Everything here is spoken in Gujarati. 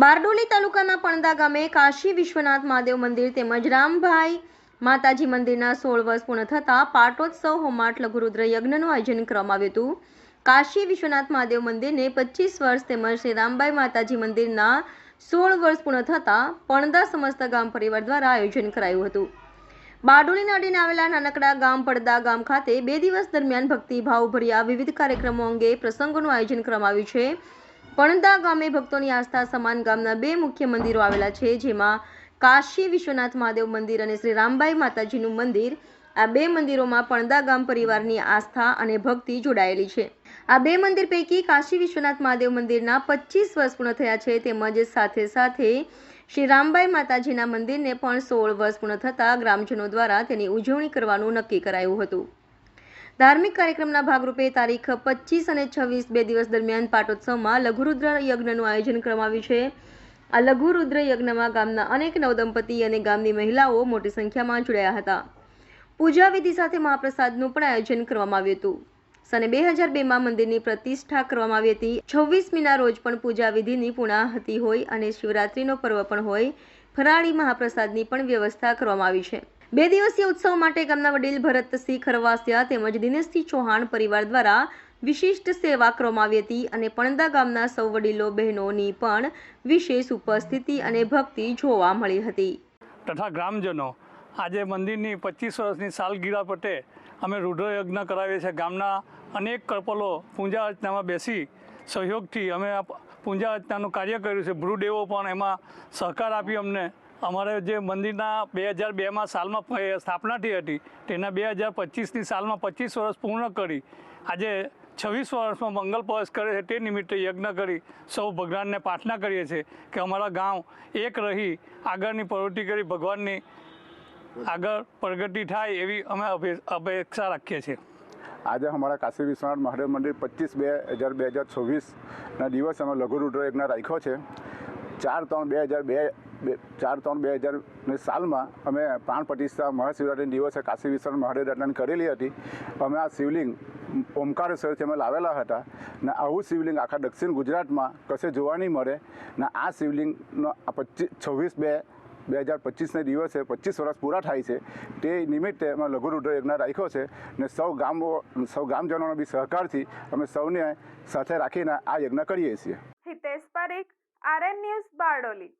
બારડોલી તાલુકાના પણદા ગામે કાશી વિશ્વનાથ મહાદેવ મંદિર તેમજ રામભાઈ માતાજી મંદિરના 16 વર્ષ પૂર્ણ થતાં પાટોત્સવ હોમાટ લઘુરુદ્ર યજ્ઞનું આયોજન કરવામાં આવ્યું હતું। કાશી વિશ્વનાથ મહાદેવ મંદિરને 25 વર્ષ તેમજ શ્રી રામભાઈ માતાજી મંદિરના 16 વર્ષ પૂર્ણ થતાં પણદા સમસ્ત ગામ પરિવાર દ્વારા આયોજન કરાયું હતું। બારડોલીના અડીને આવેલા નાનકડા ગામ પડદા ગામ ખાતે 2 દિવસ દરમિયાન ભક્તિભાવભર્યા વિવિધ કાર્યક્રમો અંગે પ્રસંગોનું આયોજન કરવામાં આવ્યું છે। પણદા ગામે ભક્તોની આસ્થા સમાન ગામના 2 મુખ્ય મંદિરો આવેલા છે, જેમાં કાશી વિશ્વનાથ મહાદેવ મંદિર અને શ્રી રામભાઈ માતાજીનું મંદિર। આ 2 મંદિરોમાં પણદા ગામ પરિવારની આસ્થા અને ભક્તિ જોડાયેલી છે। આ 2 મંદિર પૈકી કાશી વિશ્વનાથ મહાદેવ મંદિરના 25 વર્ષ પૂર્ણ થયા છે, તેમજ સાથે સાથે શ્રી રામભાઈ માતાજીના મંદિરને પણ 16 વર્ષ પૂર્ણ થતાં ગ્રામજનો દ્વારા તેની ઉજવણી કરવાનું નક્કી કરાયું હતું। ધાર્મિક કાર્યક્રમના ભાગરૂપે તારીખ 25 અને 26 2 દિવસ દરમિયાન પાટોત્સવમાં લઘુરુદ્ર યજ્ઞનું આયોજન કરવામાં આવ્યું છે। આ લઘુરુદ્ર યજ્ઞમાં ગામના અનેક નવદંપતિ અને ગામની મહિલાઓ મોટી સંખ્યામાં જોડાયા હતા। પૂજા વિધિ સાથે મહાપ્રસાદનું પણ આયોજન કરવામાં આવ્યું હતું। સને 2002માં મંદિરની પ્રતિષ્ઠા કરવામાં આવી હતી। 26મીના રોજ પણ પૂજા વિધિની પૂર્ણાહુતિ હોય અને શિવરાત્રીનો પર્વ પણ હોય, ફરાળી મહાપ્રસાદની પણ વ્યવસ્થા કરવામાં આવી છે। 2 દિવસીય ઉત્સવ માટે ગામના વડીલ ભરતસિંહ ખરવાસિયા તેમજ દિનેશસિંહ ચૌહાણ પરિવાર દ્વારા વિશિષ્ટ સેવા કરવામાં આવી હતી અને પણદા ગામના સૌ વડીલો બહેનોની પણ વિશેષ ઉપસ્થિતિ અને ભક્તિ જોવા મળી હતી। તથા ગ્રામજનો આજે મંદિરની 25 વર્ષની સાલગીરા પટે અમે રુદ્રયજ્ઞ કરાવીએ છીએ। ગામના અનેક કપલો પૂજા અર્ચનામાં બેસી સહયોગથી અમે આ પૂજા અર્ચનાનું કાર્ય કર્યું છે। ભૂદેવો પણ એમાં સહકાર આપી અમને। અમારે જે મંદિરના 2002માં સાલમાં સ્થાપના થઈ હતી, તેના 2025ની સાલમાં 25 વર્ષ પૂર્ણ કરી આજે 26 વર્ષમાં મંગલ પ્રવેશ કરે છે। તે નિમિત્તે યજ્ઞ કરી સૌ ભગવાનને પ્રાર્થના કરીએ છીએ કે અમારા ગામ એક રહી આગળની પ્રવૃત્તિ કરી ભગવાનની આગળ પ્રગતિ થાય એવી અમે અપેક્ષા રાખીએ છીએ। આજે અમારા કાશી વિશ્વનાથ મહાદેવ મંદિર 25/2/2024ના દિવસે અમે લઘુરુદ્ર યજ્ઞ રાખ્યો છે। 4/3/2000ની સાલમાં અમે પ્રાણ પ્રતિષ્ઠા મહાશિવરાત્રિના દિવસે કાશી વિશ્વનાથ મહાદેવ યાત્રાની કરેલી હતી। અમે આ શિવલિંગ ઓમકારેશ્વરથી અમે લાવેલા હતા ને આવું શિવલિંગ આખા દક્ષિણ ગુજરાતમાં કશે જોવા નહીં મળે ને આ શિવલિંગનો 26/2/2025ના દિવસે 25 વર્ષ પૂરા થાય છે। તે નિમિત્તે અમે લઘુરુદ્ર યજ્ઞ રાખ્યો છે ને સૌ ગામજનોના બી સહકારથી અમે સૌને સાથે રાખીને આ યજ્ઞ કરીએ છીએ। Hitesh Parekh, RN news, Bardoli.